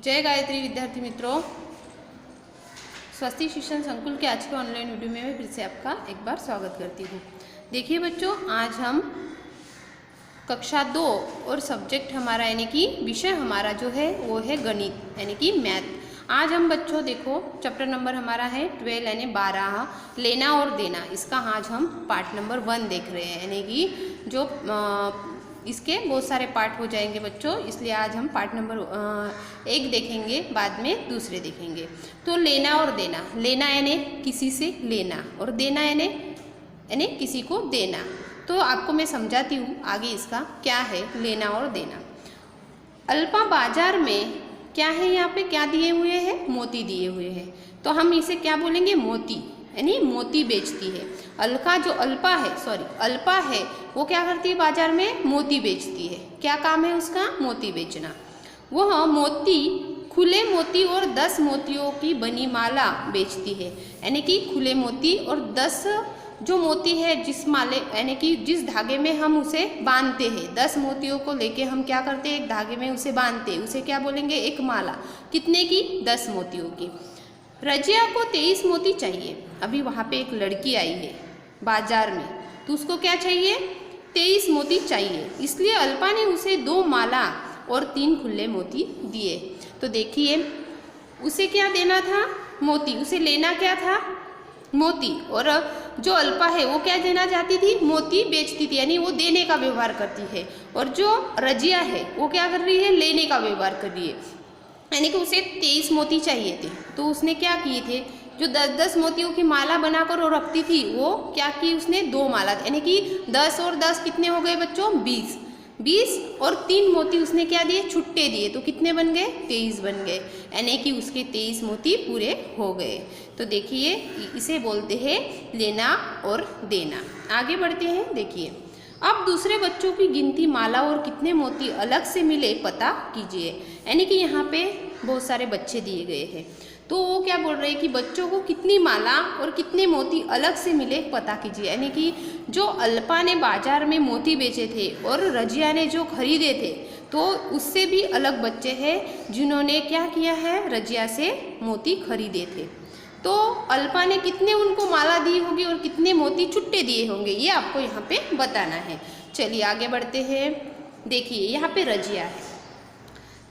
जय गायत्री विद्यार्थी मित्रों, स्वस्ति शिक्षण संकुल के आज के ऑनलाइन वीडियो में मैं फिर से आपका एक बार स्वागत करती हूँ। देखिए बच्चों, आज हम कक्षा 2 और सब्जेक्ट हमारा यानी कि विषय हमारा जो है वो है गणित यानी कि मैथ। आज हम बच्चों देखो चैप्टर नंबर हमारा है 12 यानी 12 लेना और देना। इसका आज हम पार्ट नंबर 1 देख रहे हैं यानी कि जो इसके बहुत सारे पार्ट हो जाएंगे बच्चों, इसलिए आज हम पार्ट नंबर 1 देखेंगे, बाद में दूसरे देखेंगे। तो लेना और देना, लेना यानी किसी से लेना और देना यानी किसी को देना। तो आपको मैं समझाती हूँ आगे इसका क्या है लेना और देना। अल्पा बाजार में क्या है, यहाँ पे क्या दिए हुए हैं, मोती दिए हुए हैं, तो हम इसे क्या बोलेंगे, मोती यानी मोती बेचती है। अल्पा है वो क्या करती है, बाजार में मोती बेचती है। क्या काम है उसका, मोती बेचना। वह मोती खुले मोती और 10 मोतियों की बनी माला बेचती है, यानी कि खुले मोती और 10 जो मोती है जिस माले यानी कि जिस धागे में हम उसे बांधते हैं, 10 मोतियों को लेके हम क्या करते हैं, एक धागे में उसे बांधते हैं, उसे क्या बोलेंगे, एक माला। कितने की, 10 मोतियों की। रजिया को 23 मोती चाहिए। अभी वहाँ पे एक लड़की आई है बाजार में, तो उसको क्या चाहिए, 23 मोती चाहिए, इसलिए अल्पा ने उसे 2 माला और 3 खुले मोती दिए। तो देखिए उसे क्या देना था, मोती, उसे लेना क्या था, मोती, और जो अल्पा है वो क्या देना चाहती थी, मोती बेचती थी, यानी वो देने का व्यवहार करती है। और जो रजिया है वो क्या कर रही है, लेने का व्यवहार कर रही है, यानी कि उसे 23 मोती चाहिए थे। तो उसने क्या किए थे, जो 10-10 मोतियों की माला बनाकर वो रखती थी, वो क्या की, उसने 2 माला, यानी कि 10 और 10 कितने हो गए बच्चों, 20 और 3 मोती उसने क्या दिए, छुट्टे दिए, तो कितने बन गए, 23 बन गए, यानी कि उसके 23 मोती पूरे हो गए। तो देखिए इसे बोलते हैं लेना और देना। आगे बढ़ते हैं, देखिए अब दूसरे बच्चों की गिनती माला और कितने मोती अलग से मिले पता कीजिए। यानी कि यहाँ पे बहुत सारे बच्चे दिए गए हैं, तो वो क्या बोल रहे हैं कि बच्चों को कितनी माला और कितने मोती अलग से मिले पता कीजिए। यानी कि जो अल्पा ने बाजार में मोती बेचे थे और रजिया ने जो खरीदे थे, तो उससे भी अलग बच्चे हैं जिन्होंने क्या किया है, रजिया से मोती खरीदे थे। तो अल्पा ने कितने उनको माला दी होगी और कितने मोती छुट्टे दिए होंगे, ये आपको यहाँ पे बताना है। चलिए आगे बढ़ते हैं। देखिए यहाँ पे रजिया है,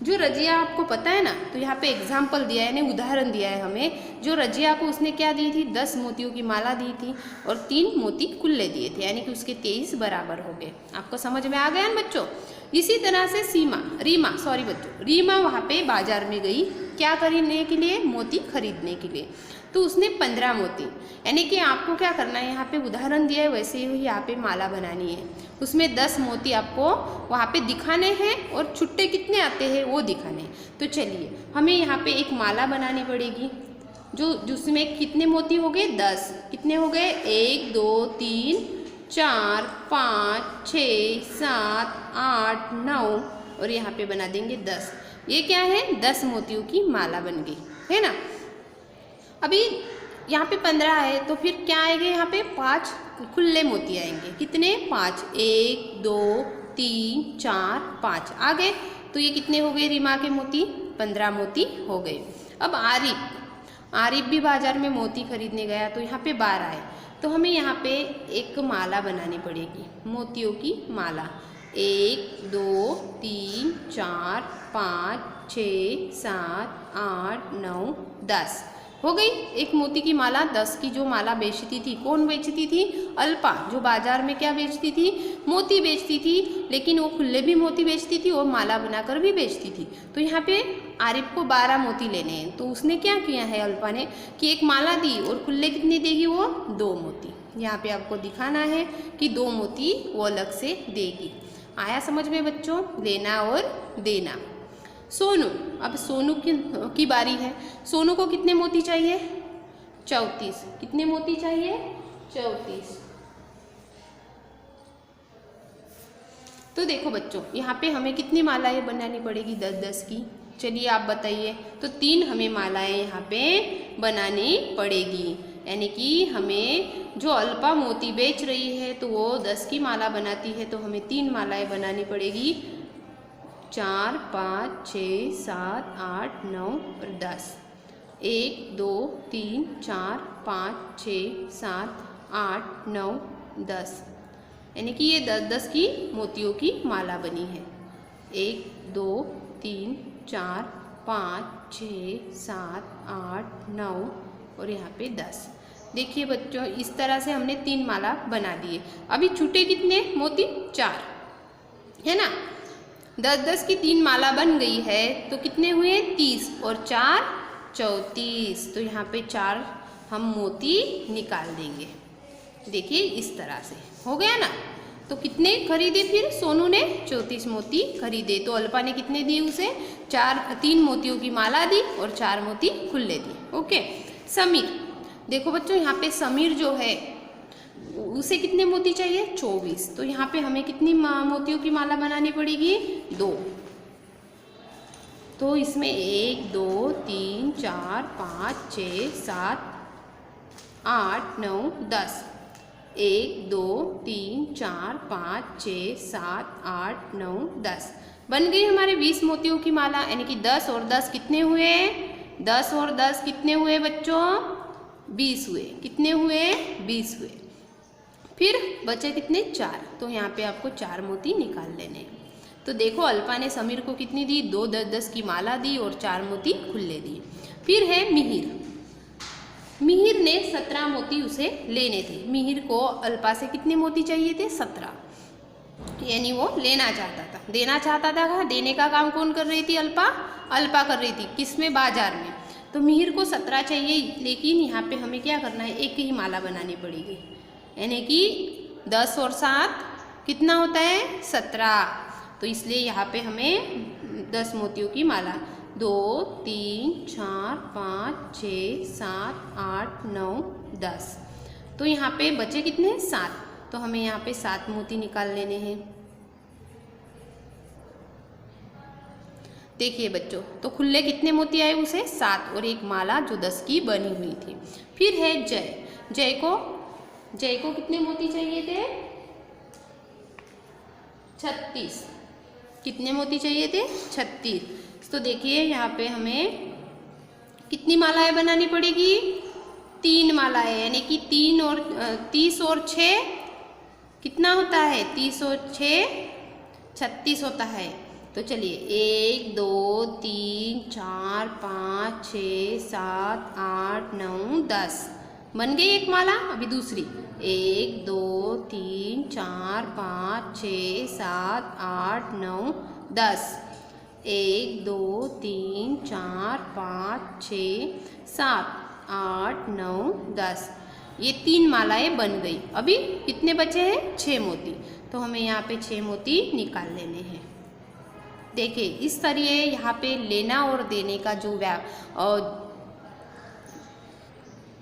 जो रजिया आपको पता है ना, तो यहाँ पे एग्जाम्पल दिया है, यानी उदाहरण दिया है हमें। जो रजिया को उसने क्या दी थी, 10 मोतियों की माला दी थी और 3 मोती खुले दिए थे, यानी कि उसके 23 बराबर हो गए। आपको समझ में आ गया ना बच्चों। इसी तरह से रीमा वहाँ पे बाजार में गई, क्या खरीदने के लिए, मोती खरीदने के लिए। तो उसने 15 मोती, यानी कि आपको क्या करना है, यहाँ पे उदाहरण दिया है वैसे ही यहाँ पे माला बनानी है। उसमें 10 मोती आपको वहाँ पे दिखाने हैं और छुट्टे कितने आते हैं वो दिखाने हैं। तो चलिए हमें यहाँ पे एक माला बनानी पड़ेगी, जिसमें कितने मोती हो गए, 10। कितने हो गए, 1 2 3 4 5 6 7 8 9 और यहाँ पे बना देंगे 10। ये क्या है, 10 मोतियों की माला बन गई है ना। अभी यहाँ पे 15 है, तो फिर क्या आएंगे, यहाँ पे 5 खुले मोती आएंगे। कितने, 5, 1 2 3 4 5 आ गए। तो ये कितने हो गए, रीमा के मोती 15 मोती हो गए। अब आरिफ भी बाजार में मोती खरीदने गया, तो यहाँ पे 12 है। तो हमें यहाँ पे एक माला बनानी पड़ेगी, मोतियों की माला। 1 2 3 4 5 6 7 8 9 10 हो गई एक मोती की माला। 10 की जो माला बेचती थी, कौन बेचती थी, अल्पा, जो बाजार में क्या बेचती थी, मोती बेचती थी, लेकिन वो खुले भी मोती बेचती थी और माला बनाकर भी बेचती थी। तो यहाँ पे आरिफ को 12 मोती लेने हैं, तो उसने क्या किया है, अल्पा ने, कि एक माला दी और खुले कितने देगी, वो 2 मोती। यहाँ पे आपको दिखाना है कि 2 मोती वो अलग से देगी। आया समझ में बच्चों, लेना और देना। सोनू, अब सोनू की बारी है। सोनू को कितने मोती चाहिए, 34। कितने मोती चाहिए, 34। तो देखो बच्चों, यहाँ पे हमें कितनी मालाएं बनानी पड़ेगी, 10-10 की। चलिए आप बताइए। तो 3 हमें मालाएं यहाँ पे बनानी पड़ेगी, यानी कि हमें जो अल्पा मोती बेच रही है तो वो 10 की माला बनाती है, तो हमें 3 मालाएं बनानी पड़ेगी। 4 5 6 7 8 9 और 10। 1 2 3 4 5 6 7 8 9 10, यानी कि ये 10-10 की मोतियों की माला बनी है। 1 2 3 4 5 6 7 8 9 और यहाँ पे 10। देखिए बच्चों, इस तरह से हमने 3 माला बना दिए। अभी छूटे कितने मोती? 4, है ना। 10-10 की 3 माला बन गई है तो कितने हुए? 30 और 4 34। तो यहाँ पे 4 हम मोती निकाल देंगे। देखिए इस तरह से हो गया ना। तो कितने खरीदे फिर? सोनू ने 34 मोती खरीदे। तो अल्पा ने कितने दिए उसे? 3 मोतियों की माला दी और 4 मोती खुले दिए। ओके। समीर, देखो बच्चों यहाँ पे समीर जो है उसे कितने मोती चाहिए? 24। तो यहाँ पे हमें कितनी मोतियों की माला बनानी पड़ेगी? 2। तो इसमें 1 2 3 4 5 6 7 8 9 10। 1 2 3 4 5 6 7 8 9 10 बन गई हमारे 20 मोतियों की माला। यानी कि 10 और 10 कितने हुए? 10 और 10 कितने हुए बच्चों? 20 हुए। कितने हुए? 20 हुए। फिर बचे कितने? 4। तो यहाँ पे आपको 4 मोती निकाल लेने हैं। तो देखो अल्पा ने समीर को कितनी दी? 2 10-10 की माला दी और 4 मोती खुले दिए। फिर है मिहिर। मिहिर ने 17 मोती उसे लेने थे। मिहिर को अल्पा से कितने मोती चाहिए थे? 17। यानी वो लेना चाहता था, देना चाहता था। देने का काम कौन कर रही थी? अल्पा। अल्पा कर रही थी। किसमें? बाजार में। तो मिहिर को 17 चाहिए, लेकिन यहाँ पे हमें क्या करना है? एक ही माला बनानी पड़ेगी। यानी कि 10 और 7 कितना होता है? 17। तो इसलिए यहाँ पे हमें 10 मोतियों की माला 2 3 4 5 6 7 8 9 10। तो यहाँ पे बचे कितने? 7। तो हमें यहाँ पे 7 मोती निकाल लेने हैं। देखिए बच्चों, तो खुले कितने मोती आए उसे? 7 और एक माला जो 10 की बनी हुई थी। फिर है जय। जय को कितने मोती चाहिए थे? 36। कितने मोती चाहिए थे? 36। तो देखिए यहाँ पे हमें कितनी मालाएं बनानी पड़ेगी? 3 मालाएं। यानी कि 3 और 30 और 6 कितना होता है? 30 और 6 36 होता है। तो चलिए 1 2 3 4 5 6 7 8 9 10 बन गई एक माला। अभी दूसरी 1 2 3 4 5 6 7 8 9 10। 1 2 3 4 5 6 7 8 9 10। ये 3 मालाएं बन गई। अभी कितने बचे हैं? 6 मोती। तो हमें यहाँ पे 6 मोती निकाल लेने हैं। देखिए इस तरह यहाँ पे लेना और देने का जो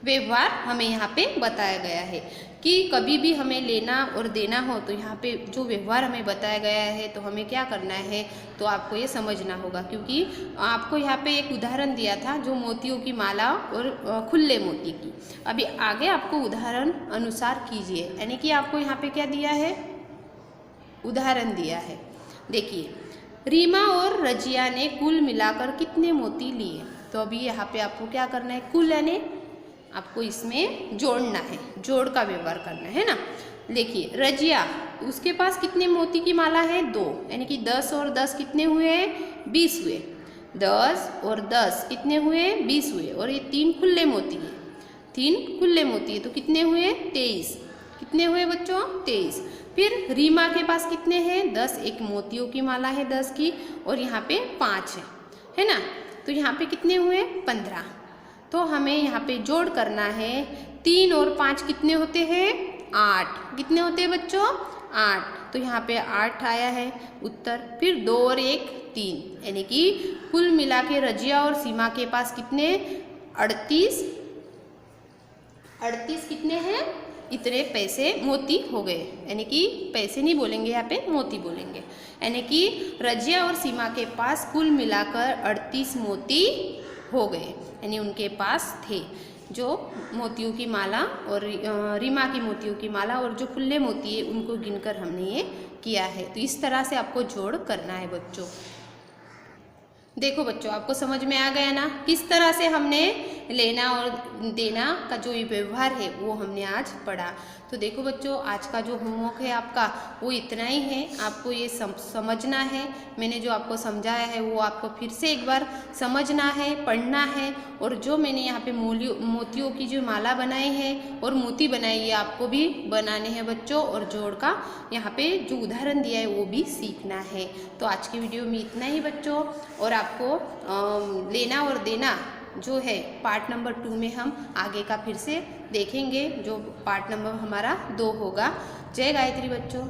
व्यवहार हमें यहाँ पे बताया गया है कि कभी भी हमें लेना और देना हो तो यहाँ पे जो व्यवहार हमें बताया गया है तो हमें क्या करना है, तो आपको ये समझना होगा। क्योंकि आपको यहाँ पे एक उदाहरण दिया था जो मोतियों की माला और खुले मोती की। अभी आगे आपको उदाहरण अनुसार कीजिए। यानी कि आपको यहाँ पे क्या दिया है? उदाहरण दिया है। देखिए रीमा और रजिया ने कुल मिलाकर कितने मोती लिए? तो अभी यहाँ पे आपको क्या करना है? कुल यानी आपको इसमें जोड़ना है, जोड़ का व्यवहार करना है ना। देखिए रजिया, उसके पास कितने मोती की माला है? 2। यानी कि 10 और 10 कितने हुए? 20 हुए। 10 और 10 कितने हुए? 20 हुए। और ये 3 खुले मोती है। 3 खुले मोती है तो कितने हुए? 23। कितने हुए बच्चों? 23। फिर रीमा के पास कितने हैं? 10। एक मोतियों की माला है 10 की और यहाँ पे 5 है ना। तो यहाँ पे कितने हुए? 15। तो हमें यहाँ पे जोड़ करना है। 3 और 5 कितने होते हैं? 8। कितने होते हैं बच्चों? 8। तो यहाँ पे 8 आया है उत्तर। फिर 2 और 1 3। यानी कि कुल मिला के रजिया और सीमा के पास कितने? 38 कितने हैं? इतने पैसे मोती हो गए। यानी कि पैसे नहीं बोलेंगे यहाँ पे, मोती बोलेंगे। यानी कि रजिया और सीमा के पास कुल मिलाकर 38 मोती हो गए। यानी उनके पास थे जो मोतियों की माला और रीमा की मोतियों की माला और जो खुले मोती है उनको गिनकर हमने ये किया है। तो इस तरह से आपको जोड़ करना है बच्चों। देखो बच्चों, आपको समझ में आ गया ना किस तरह से हमने लेना और देना का जो व्यवहार है वो हमने आज पढ़ा। तो देखो बच्चों, आज का जो होमवर्क है आपका वो इतना ही है। आपको ये समझना है, मैंने जो आपको समझाया है वो आपको फिर से एक बार समझना है, पढ़ना है। और जो मैंने यहाँ पे मोतियों की जो माला बनाई है और मोती बनाई है आपको भी बनाने हैं बच्चों। और जोड़ का यहाँ पे जो उदाहरण दिया है वो भी सीखना है। तो आज की वीडियो में इतना ही बच्चों। और आपको लेना और देना जो है पार्ट नंबर 2 में हम आगे का फिर से देखेंगे, जो पार्ट नंबर हमारा 2 होगा। जय गायत्री बच्चों।